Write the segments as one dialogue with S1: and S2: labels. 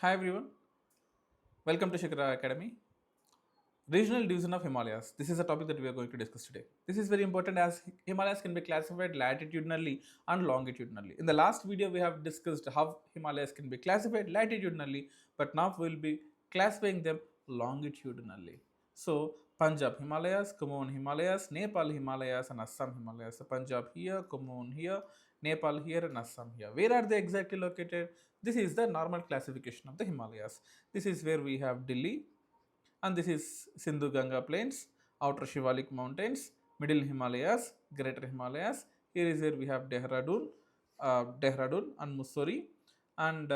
S1: Hi everyone, welcome to Shikara Academy. Regional division of Himalayas. This is a topic that we are going to discuss today. This is very important as Himalayas can be classified latitudinally and longitudinally. In the last video, we have discussed how Himalayas can be classified latitudinally, but now we will be classifying them longitudinally. So, Punjab Himalayas, Kumaon Himalayas, Nepal Himalayas, and Assam Himalayas. So, Punjab here, Kumaon here, Nepal here, and Assam here. Where are they exactly located? This is the normal classification of the Himalayas. This is where we have Delhi, and this is Sindhu Ganga Plains, Outer Shivalik Mountains, Middle Himalayas, Greater Himalayas. Here is where we have Dehradun and Mussoorie, and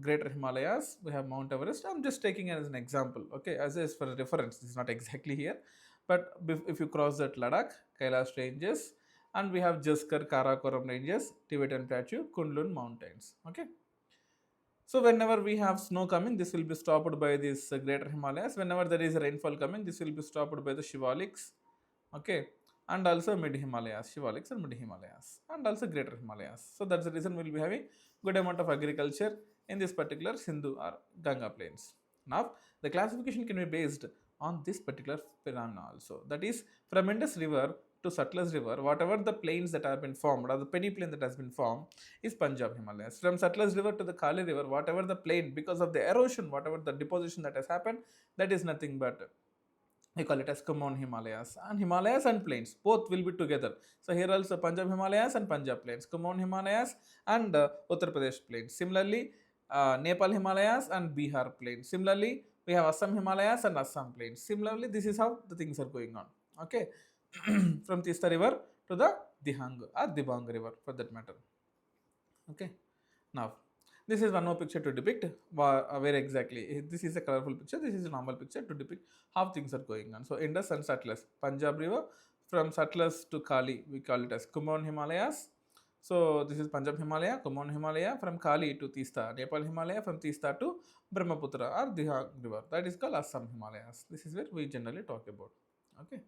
S1: Greater Himalayas. We have Mount Everest. I'm just taking it as an example, okay, as for a reference. This is not exactly here, but if you cross that Ladakh, Kailash Ranges, and we have Jaskar, Karakoram Ranges, Tibetan Plateau, Kunlun Mountains, okay. So whenever we have snow coming, this will be stopped by this greater Himalayas. Whenever there is rainfall coming, this will be stopped by the Shivaliks, okay, and also mid Himalayas, Shivaliks and mid Himalayas, and also greater Himalayas. So that's the reason we'll be having good amount of agriculture in this particular Sindhu or Ganga plains. Now the classification can be based on this particular phenomena also. That is from Indus River to Satluj River, whatever the plains that have been formed or the peneplain that has been formed is Punjab Himalayas. From Satluj River to the Kali River, whatever the plain because of the erosion, whatever the deposition that has happened, that is nothing but we call it as common Himalayas and plains both will be together. So here also Punjab Himalayas and Punjab plains, common Himalayas and Uttar Pradesh plains. Similarly, Nepal Himalayas and Bihar plains. Similarly, we have Assam Himalayas and Assam plains. Similarly, this is how the things are going on. Okay, from Tista River to the Dihang or Dibang River for that matter. Okay, now this is one more picture to depict where exactly this is a colorful picture, this is a normal picture to depict how things are going on. So Indus and Satluj, Punjab River, from Satluj to Kali we call it as Kumaon Himalayas. So this is Punjab Himalaya, Kumaon Himalaya, from Kali to Tista, Nepal Himalaya, from Tista to Brahmaputra or Dihang River, that is called Assam Himalayas. This is where we generally talk about. Okay,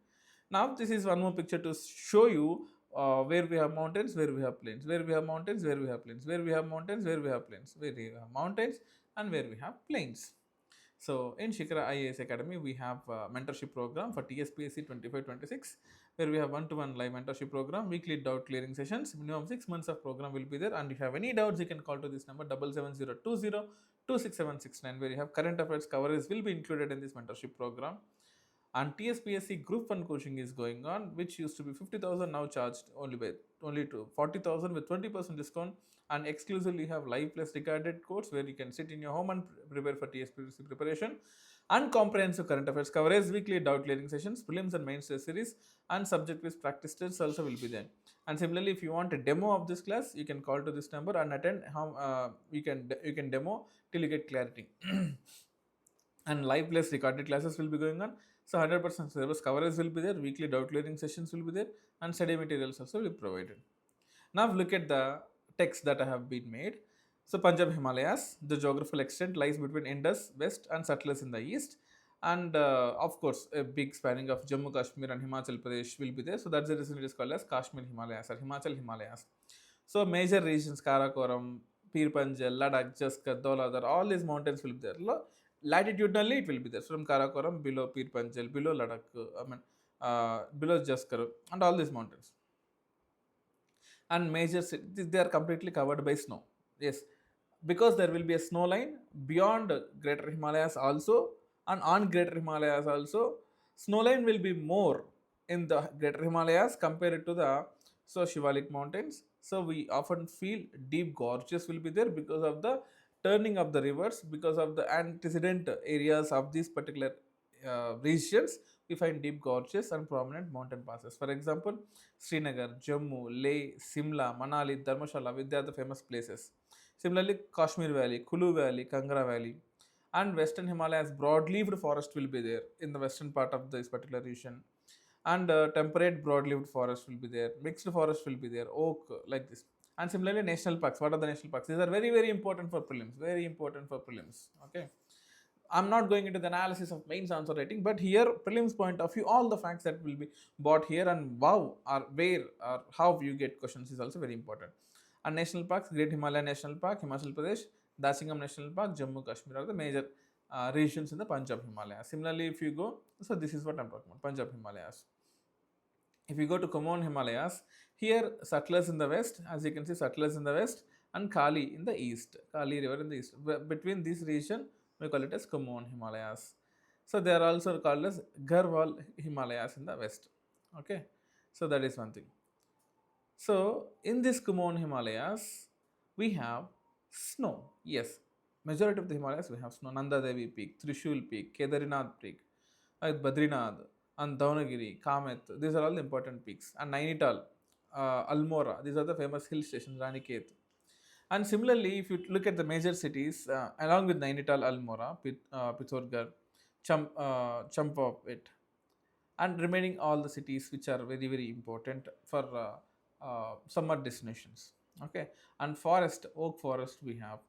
S1: now this is one more picture to show you where we have mountains, where we have plains, where we have mountains, where we have plains, where we have mountains, where we have plains, where we have mountains, and where we have plains. So in Shikara IAS Academy, we have a mentorship program for TSPSC 25-26, where we have one-to-one live mentorship program, weekly doubt clearing sessions, minimum 6 months of program will be there. And if you have any doubts, you can call to this number 77020 where you have current affairs coverage will be included in this mentorship program. And TSPSC Group 1 coaching is going on, which used to be 50,000, now charged only to 40,000 with 20% discount, and exclusively have live plus recorded course where you can sit in your home and prepare for TSPSC preparation, and comprehensive current affairs coverage, weekly doubt clearing sessions, prelims and mains test series, and subject based practice tests also will be there. And similarly, if you want a demo of this class, you can call to this number and attend. How you can demo till you get clarity. And live plus recorded classes will be going on. So 100% syllabus coverage will be there, weekly doubt clearing sessions will be there, and study materials also will be provided. Now look at the text that I have been made. So Punjab Himalayas, the geographical extent lies between Indus west and Satluj in the east, and of course a big spanning of Jammu Kashmir and Himachal Pradesh will be there. So that's the reason it is called as Kashmir Himalayas or Himachal Himalayas. So major regions Karakoram, Pir Panjal, Ladakh, Jaskar, Dauladhar, all these mountains will be there. Latitudinally it will be there. From Karakoram below Pir Panjal, below Ladakh, below Jaskar, and all these mountains. And major cities, they are completely covered by snow. Yes, because there will be a snow line beyond Greater Himalayas also, and on Greater Himalayas also, snow line will be more in the Greater Himalayas compared to the Shivalik mountains. So we often feel deep gorges will be there because of the turning of the rivers, because of the antecedent areas of these particular regions. We find deep gorges and prominent mountain passes. For example, Srinagar, Jammu, Leh, Simla, Manali, Dharmshala, they are the famous places. Similarly, Kashmir Valley, Kulu Valley, Kangra Valley, and Western Himalayas broad-leaved forest will be there in the western part of this particular region, and temperate broad-leaved forest will be there, mixed forest will be there, oak like this. And similarly, national parks. What are the national parks? These are very, very important for prelims. Very important for prelims. Okay. I'm not going into the analysis of mains answer writing, but here prelims point of view, all the facts that will be brought here and wow or where or how you get questions is also very important. And national parks: Great Himalayan National Park, Himachal Pradesh; Dasingam National Park, Jammu Kashmir are the major regions in the Punjab Himalayas. Similarly, if you go, so this is what I'm talking about, Punjab Himalayas. If you go to Common Himalayas, here Satluj in the west, as you can see, Satluj in the west, and Kali in the east, Kali river in the east. Between this region, we call it as Common Himalayas. So they are also called as Garhwal Himalayas in the west. Okay, so that is one thing. So in this Common Himalayas, we have snow. Yes, majority of the Himalayas we have snow. Nanda Devi Peak, Trishul Peak, Kedarinath Peak, Badrinath, and Dhawnagiri, Kamet. These are all the important peaks. And Nainital, Almora. These are the famous hill stations. Raniket. And similarly, if you look at the major cities, along with Nainital, Almora, Pithogarh, Champawat, and remaining all the cities which are very very important for summer destinations. Okay, and forest, oak forest we have,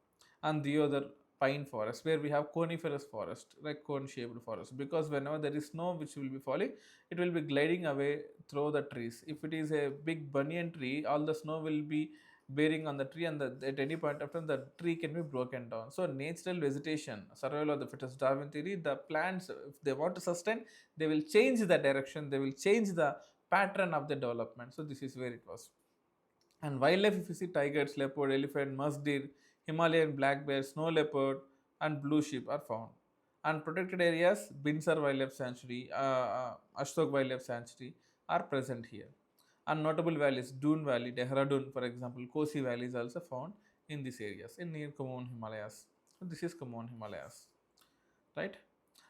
S1: and the other pine forest where we have coniferous forest, like cone shaped forest, because whenever there is snow which will be falling, it will be gliding away through the trees. If it is a big banyan tree, all the snow will be bearing on the tree, and at any point of time the tree can be broken down. So natural vegetation, survival of the fittest, Darwin theory, the plants, if they want to sustain, they will change the direction, they will change the pattern of the development. So this is where it was. And wildlife, if you see, tigers, leopard, elephant, musk deer, Himalayan black bear, snow leopard, and blue sheep are found. And protected areas, Binsar Wildlife Sanctuary, Ashtok Wildlife Sanctuary are present here. And notable valleys, Doon Valley, Dehradun, for example, Kosi Valley is also found in these areas, in near Common Himalayas. So this is Common Himalayas, right?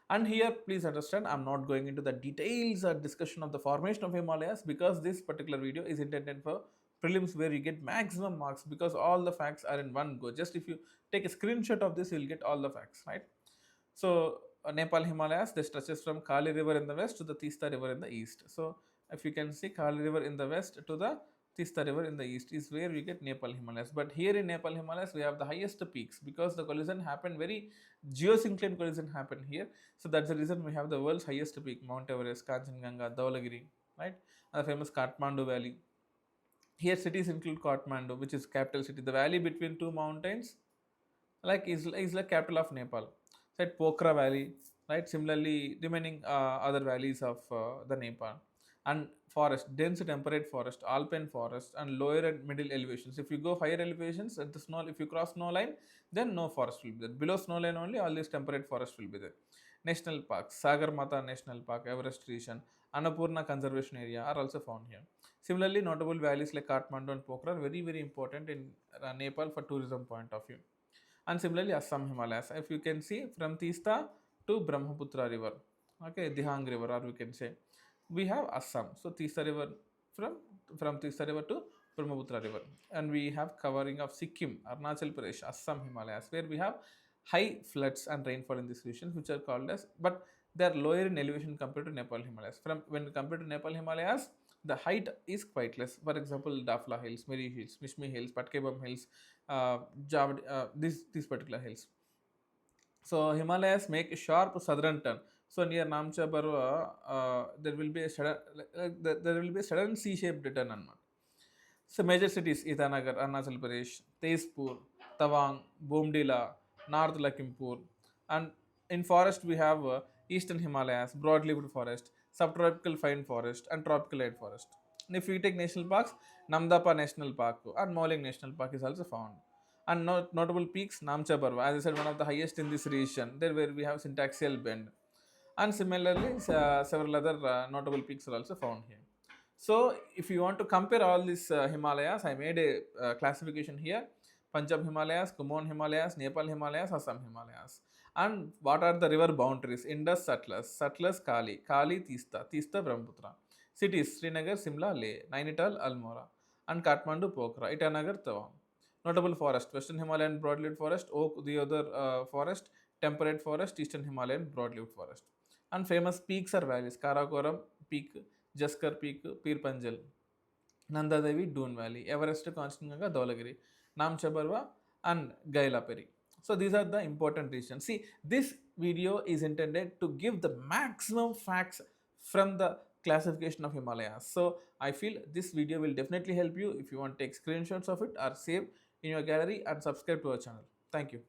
S1: And here, please understand, I'm not going into the details or discussion of the formation of Himalayas, because this particular video is intended for prelims where you get maximum marks, because all the facts are in one go. Just if you take a screenshot of this, you'll get all the facts, right? So Nepal Himalayas, this stretches from Kali River in the west to the Tista River in the east. So if you can see, Kali River in the west to the Tista River in the east is where we get Nepal Himalayas. But here in Nepal Himalayas, we have the highest peaks, because the collision happened, very geosyncline collision happened here. So that's the reason we have the world's highest peak, Mount Everest, Kanchenjunga, Dhaulagiri, right? And the famous Kathmandu Valley. Here cities include Kathmandu, which is capital city. The valley between two mountains, like is like capital of Nepal. So at Pokhara Valley, right? Similarly, remaining other valleys of the Nepal. And forest, dense temperate forest, alpine forest, and lower and middle elevations. If you go higher elevations at the snow, if you cross snow line, then no forest will be there. Below snow line only, all these temperate forest will be there. National parks, Sagarmatha National Park, Everest region, Annapurna Conservation Area are also found here. Similarly, notable valleys like Kathmandu and Pokhara are very very important in Nepal for tourism point of view. And similarly, Assam Himalayas, if you can see, from Tista to Brahmaputra river, okay, Dihang river, or we can say, we have Assam. So Tista river, from Tista river to Brahmaputra river, and we have covering of Sikkim, Arunachal Pradesh, Assam Himalayas, where we have high floods and rainfall in these regions, which are called as, but they are lower in elevation compared to Nepal Himalayas. From when compared to Nepal Himalayas, the height is quite less. For example, Dafla Hills, Miri Hills, Mishmi Hills, Patkebam Hills, these particular hills. So Himalayas make a sharp southern turn. So near Namcha Barwa, there will be a sudden C-shaped turn. So major cities: Itanagar, Arunachal Pradesh, Tezpur, Tawang, Bomdila, North Lakhimpur, and in forest we have eastern Himalayas, broad-leaved forest, subtropical fine forest, and tropical light forest. And if we take national parks, Namdapa National Park and Mauling National Park is also found. And notable peaks, Namcha Barwa, as I said, one of the highest in this region, there where we have syntaxial bend. And similarly, several other notable peaks are also found here. So if you want to compare all these Himalayas, I made a classification here: Punjab Himalayas, Kumaon Himalayas, Nepal Himalayas, Assam Himalayas. And what are the river boundaries? Indus, Satluj, Kali, Kali, Tista, Tista, Brahmaputra. Cities: Srinagar, Simla, Leh, Nainital, Almora, and Kathmandu, Pokhara, Itanagar, Tawang. Notable forest: Western Himalayan broadleaf forest, oak, the other forest, temperate forest, Eastern Himalayan broadleaf forest. And famous peaks or valleys: Karakoram Peak, Jaskar Peak, Pir Panjal, Nanda Devi, Doon Valley, Everest, Kanchenjunga, Dhaulagiri, Namcha Barwa, and Gailapuri. So these are the important regions. See, this video is intended to give the maximum facts from the classification of Himalayas. So I feel this video will definitely help you if you want to take screenshots of it or save in your gallery and subscribe to our channel. Thank Thank you.